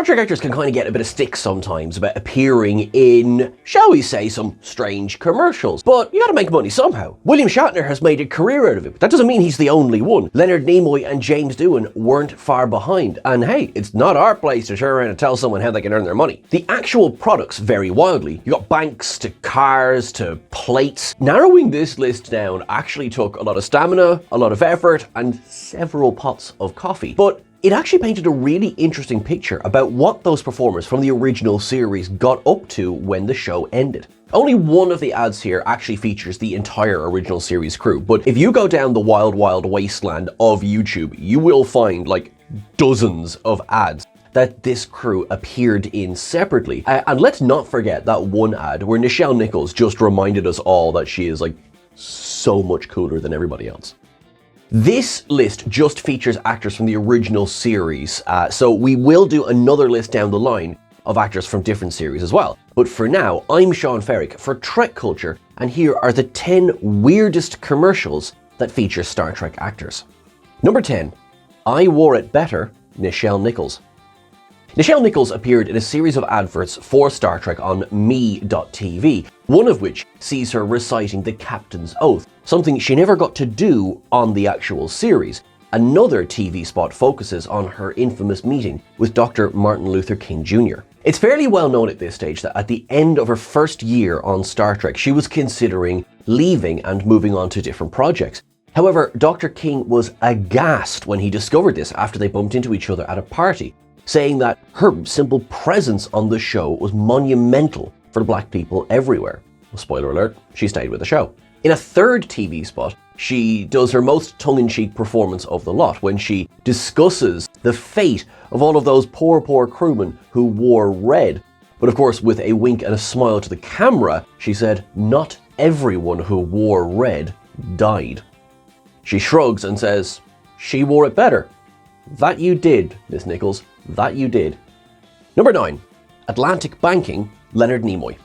Star Trek actors can kind of get a bit of stick sometimes about appearing in, shall we say, some strange commercials. But you gotta make money somehow. William Shatner has made a career out of it, but that doesn't mean he's the only one. Leonard Nimoy and James Doohan weren't far behind. And hey, it's not our place to turn around and tell someone how they can earn their money. The actual products vary wildly. You got banks to cars to plates. Narrowing this list down actually took a lot of stamina, a lot of effort, and several pots of coffee. But it actually painted a really interesting picture about what those performers from the original series got up to when the show ended. Only one of the ads here actually features the entire original series crew, but if you go down the wild, wild wasteland of YouTube, you will find like dozens of ads that this crew appeared in separately. And let's not forget that one ad where Nichelle Nichols just reminded us all that she is like so much cooler than everybody else. This list just features actors from the original series, so we will do another list down the line of actors from different series as well. But for now, I'm Sean Ferrick for TrekCulture, and here are the 10 weirdest commercials that feature Star Trek actors. Number 10, I Wore It Better, Nichelle Nichols. Nichelle Nichols appeared in a series of adverts for Star Trek on me.tv, one of which sees her reciting the Captain's Oath, something she never got to do on the actual series. Another TV spot focuses on her infamous meeting with Dr. Martin Luther King Jr. It's fairly well known at this stage that at the end of her first year on Star Trek, she was considering leaving and moving on to different projects. However, Dr. King was aghast when he discovered this after they bumped into each other at a party, saying that her simple presence on the show was monumental for black people everywhere. Well, spoiler alert, she stayed with the show. In a third TV spot, she does her most tongue-in-cheek performance of the lot when she discusses the fate of all of those poor crewmen who wore red. But of course, with a wink and a smile to the camera, she said, not everyone who wore red died. She shrugs and says, she wore it better. That you did, Miss Nichols. That you did. Number 9. Atlantic Banking, Leonard Nimoy.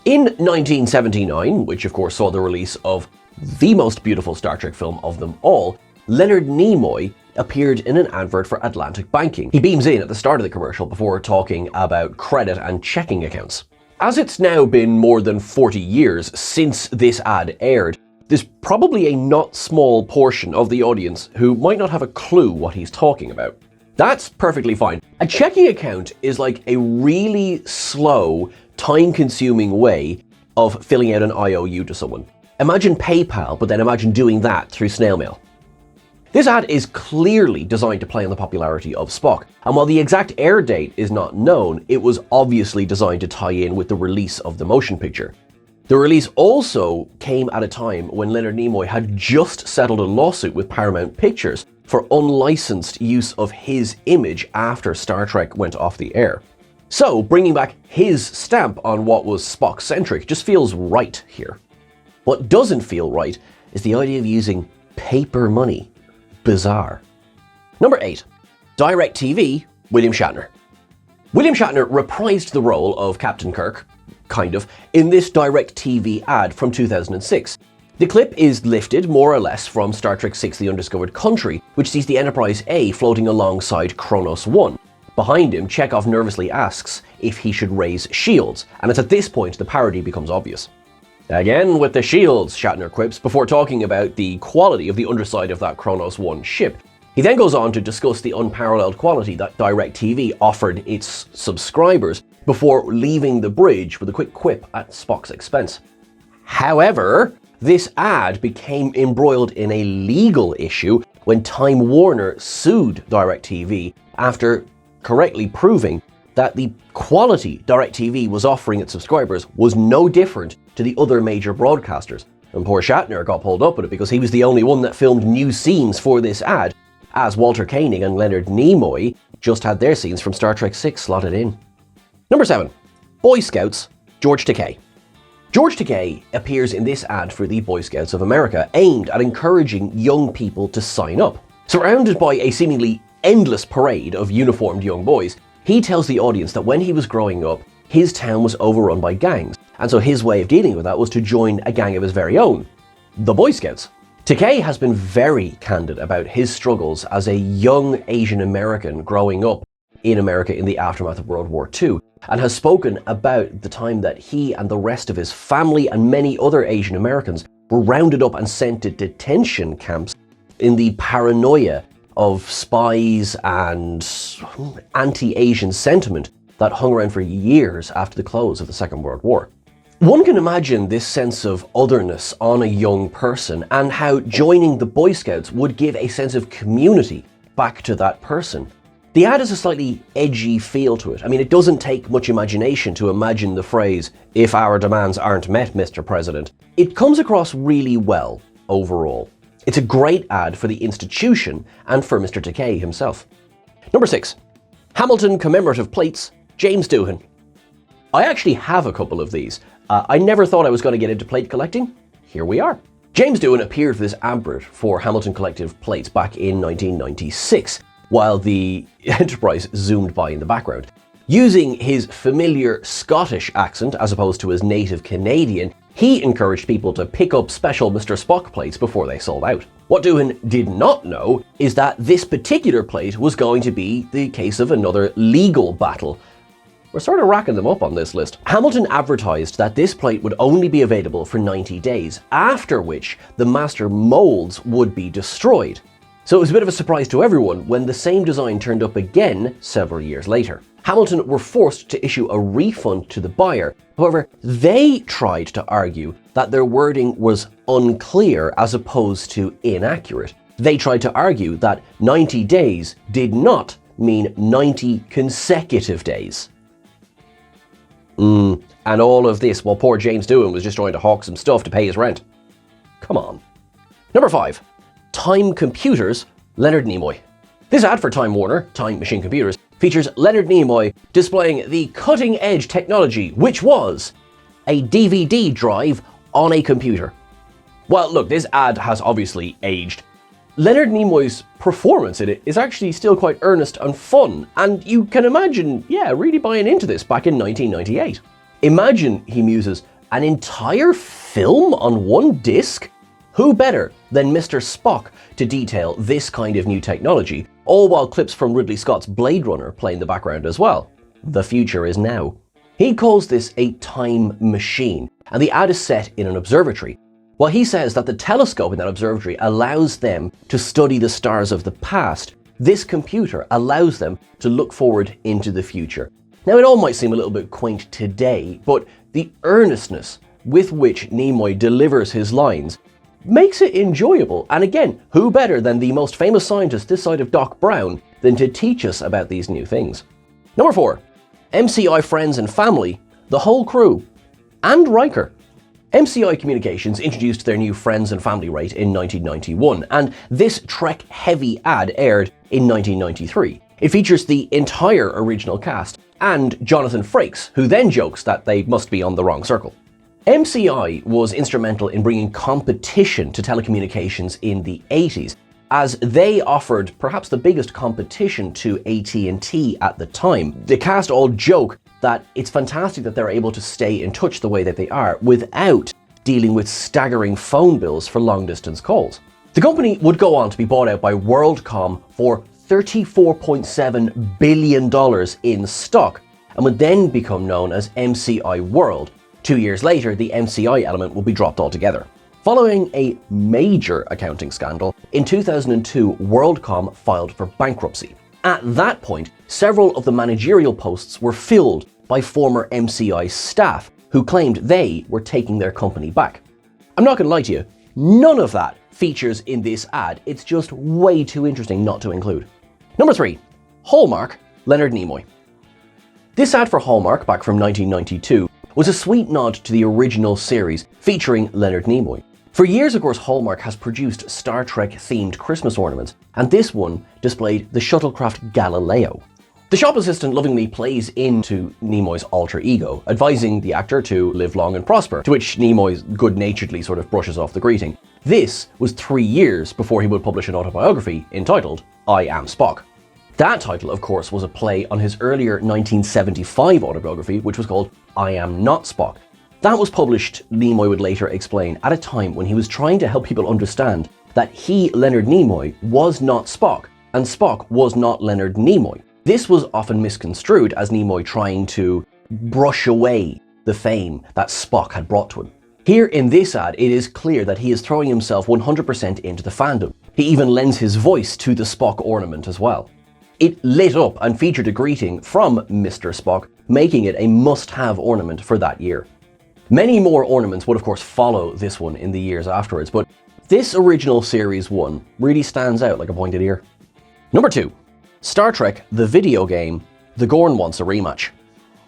In 1979, which of course saw the release of the most beautiful Star Trek film of them all, Leonard Nimoy appeared in an advert for Atlantic Banking. He beams in at the start of the commercial before talking about credit and checking accounts. As it's now been more than 40 years since this ad aired, there's probably a not small portion of the audience who might not have a clue what he's talking about. That's perfectly fine. A checking account is like a really slow, time-consuming way of filling out an IOU to someone. Imagine PayPal, but then imagine doing that through snail mail. This ad is clearly designed to play on the popularity of Spock, and while the exact air date is not known, it was obviously designed to tie in with the release of the motion picture. The release also came at a time when Leonard Nimoy had just settled a lawsuit with Paramount Pictures for unlicensed use of his image after Star Trek went off the air. So bringing back his stamp on what was Spock-centric just feels right here. What doesn't feel right is the idea of using paper money. Bizarre. Number 8. DirecTV, William Shatner. William Shatner reprised the role of Captain Kirk, kind of, in this DirecTV ad from 2006. The clip is lifted more or less from Star Trek VI: The Undiscovered Country, which sees the Enterprise A floating alongside Kronos 1. Behind him, Chekhov nervously asks if he should raise shields, and it's at this point the parody becomes obvious. Again with the shields, Shatner quips, before talking about the quality of the underside of that Kronos 1 ship. He then goes on to discuss the unparalleled quality that DirecTV offered its subscribers before leaving the bridge with a quick quip at Spock's expense. However, this ad became embroiled in a legal issue when Time Warner sued DirecTV after correctly proving that the quality DirecTV was offering its subscribers was no different to the other major broadcasters. And poor Shatner got pulled up with it because he was the only one that filmed new scenes for this ad, as Walter Koenig and Leonard Nimoy just had their scenes from Star Trek VI slotted in. Number 7. Boy Scouts, George Takei. George Takei appears in this ad for the Boy Scouts of America, aimed at encouraging young people to sign up. Surrounded by a seemingly endless parade of uniformed young boys, he tells the audience that when he was growing up, his town was overrun by gangs, and so his way of dealing with that was to join a gang of his very own, the Boy Scouts. Takei has been very candid about his struggles as a young Asian American growing up in America in the aftermath of World War II, and has spoken about the time that he and the rest of his family and many other Asian Americans were rounded up and sent to detention camps in the paranoia of spies and anti-Asian sentiment that hung around for years after the close of the Second World War. One can imagine this sense of otherness on a young person and how joining the Boy Scouts would give a sense of community back to that person. The ad has a slightly edgy feel to it. I mean, it doesn't take much imagination to imagine the phrase, "If our demands aren't met, Mr. President." It comes across really well overall. It's a great ad for the institution and for Mr. Takei himself. Number 6. Hamilton commemorative plates, James Doohan. I actually have a couple of these. I never thought I was going to get into plate collecting. Here we are. James Doohan appeared for this advert for Hamilton Collective Plates back in 1996, while the Enterprise zoomed by in the background. Using his familiar Scottish accent as opposed to his native Canadian, he encouraged people to pick up special Mr. Spock plates before they sold out. What Doohan did not know is that this particular plate was going to be the case of another legal battle. We're sort of racking them up on this list. Hamilton advertised that this plate would only be available for 90 days, after which the master molds would be destroyed. So it was a bit of a surprise to everyone when the same design turned up again several years later. Hamilton were forced to issue a refund to the buyer. However, they tried to argue that their wording was unclear as opposed to inaccurate. They tried to argue that 90 days did not mean 90 consecutive days. And all of this while poor James Doohan was just trying to hawk some stuff to pay his rent. Come on. Number 5. Time Computers, Leonard Nimoy. This ad for Time Warner, Time Machine Computers, features Leonard Nimoy displaying the cutting-edge technology, which was a DVD drive on a computer. Well, look, this ad has obviously aged. Leonard Nimoy's performance in it is actually still quite earnest and fun, and you can imagine, really buying into this back in 1998. Imagine, he muses, an entire film on one disc? Who better than Mr. Spock to detail this kind of new technology, all while clips from Ridley Scott's Blade Runner play in the background as well? The future is now. He calls this a time machine, and the ad is set in an observatory. While he says that the telescope in that observatory allows them to study the stars of the past, this computer allows them to look forward into the future. Now, it all might seem a little bit quaint today, but the earnestness with which Nimoy delivers his lines makes it enjoyable. And again, who better than the most famous scientist this side of Doc Brown than to teach us about these new things? Number 4. MCI Friends and Family, The Whole Crew, and Riker. MCI Communications introduced their new Friends and Family rate in 1991, and this Trek-heavy ad aired in 1993. It features the entire original cast, and Jonathan Frakes, who then jokes that they must be on the wrong circle. MCI was instrumental in bringing competition to telecommunications in the 80s, as they offered perhaps the biggest competition to AT&T at the time. The cast all joke that it's fantastic that they're able to stay in touch the way that they are without dealing with staggering phone bills for long-distance calls. The company would go on to be bought out by WorldCom for $34.7 billion in stock, and would then become known as MCI World. 2 years later, the MCI element will be dropped altogether. Following a major accounting scandal, in 2002, WorldCom filed for bankruptcy. At that point, several of the managerial posts were filled by former MCI staff who claimed they were taking their company back. I'm not going to lie to you, none of that features in this ad. It's just way too interesting not to include. Number 3, Hallmark, Leonard Nimoy. This ad for Hallmark back from 1992 was a sweet nod to the original series featuring Leonard Nimoy. For years, of course, Hallmark has produced Star Trek-themed Christmas ornaments, and this one displayed the shuttlecraft Galileo. The shop assistant lovingly plays into Nimoy's alter ego, advising the actor to live long and prosper, to which Nimoy good-naturedly sort of brushes off the greeting. This was 3 years before he would publish an autobiography entitled I Am Spock. That title, of course, was a play on his earlier 1975 autobiography, which was called I Am Not Spock. That was published, Nimoy would later explain, at a time when he was trying to help people understand that he, Leonard Nimoy, was not Spock, and Spock was not Leonard Nimoy. This was often misconstrued as Nimoy trying to brush away the fame that Spock had brought to him. Here in this ad, it is clear that he is throwing himself 100% into the fandom. He even lends his voice to the Spock ornament as well. It lit up and featured a greeting from Mr. Spock, making it a must-have ornament for that year. Many more ornaments would of course follow this one in the years afterwards, but this original Series 1 really stands out like a pointed ear. Number 2. Star Trek the video game, The Gorn Wants a Rematch.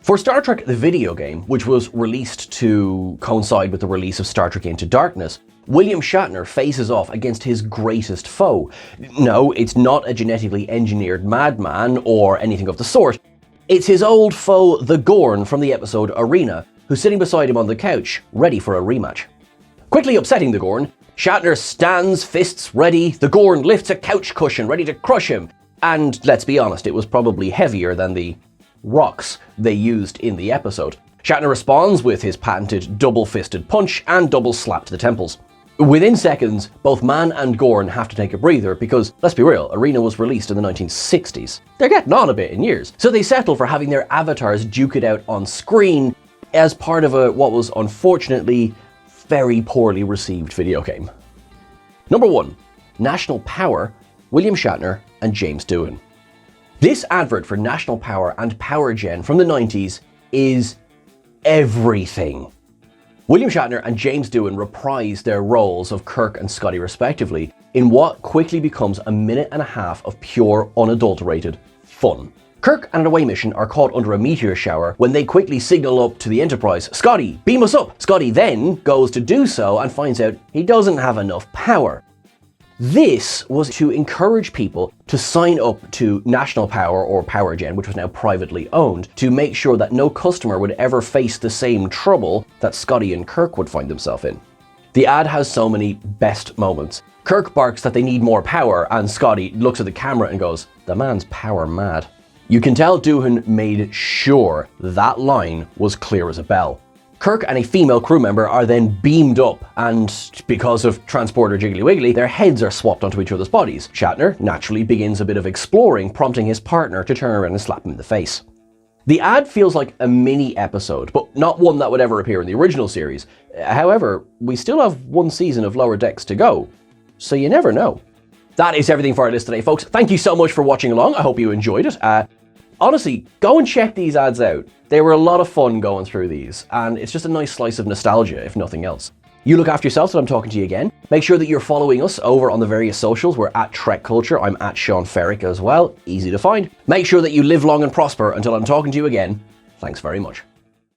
For Star Trek the video game, which was released to coincide with the release of Star Trek Into Darkness, William Shatner faces off against his greatest foe. No, it's not a genetically engineered madman or anything of the sort. It's his old foe, the Gorn from the episode Arena, who's sitting beside him on the couch, ready for a rematch. Quickly upsetting the Gorn, Shatner stands, fists ready. The Gorn lifts a couch cushion, ready to crush him. And let's be honest, it was probably heavier than the rocks they used in the episode. Shatner responds with his patented double-fisted punch and double slap to the temples. Within seconds, both Mann and Gorn have to take a breather because, let's be real, Arena was released in the 1960s. They're getting on a bit in years. So they settle for having their avatars duke it out on screen as part of what was unfortunately very poorly received video game. Number 1. National Power, William Shatner and James Doohan. This advert for National Power and Power Gen from the 90s is everything. William Shatner and James Doohan reprise their roles of Kirk and Scotty respectively in what quickly becomes a minute and a half of pure, unadulterated fun. Kirk and an away mission are caught under a meteor shower when they quickly signal up to the Enterprise, "Scotty, beam us up!" Scotty then goes to do so and finds out he doesn't have enough power. This was to encourage people to sign up to National Power or Power Gen, which was now privately owned, to make sure that no customer would ever face the same trouble that Scotty and Kirk would find themselves in. The ad has so many best moments. Kirk barks that they need more power, and Scotty looks at the camera and goes, "The man's power mad." You can tell Doohan made sure that line was clear as a bell. Kirk and a female crew member are then beamed up, and because of Transporter Jiggly Wiggly, their heads are swapped onto each other's bodies. Shatner naturally begins a bit of exploring, prompting his partner to turn around and slap him in the face. The ad feels like a mini episode, but not one that would ever appear in the original series. However, we still have one season of Lower Decks to go, so you never know. That is everything for our list today, folks. Thank you so much for watching along. I hope you enjoyed it. Honestly, go and check these ads out. They were a lot of fun going through these, and it's just a nice slice of nostalgia, if nothing else. You look after yourself till I'm talking to you again. Make sure that you're following us over on the various socials. We're at TrekCulture. I'm at Sean Ferrick as well. Easy to find. Make sure that you live long and prosper until I'm talking to you again. Thanks very much.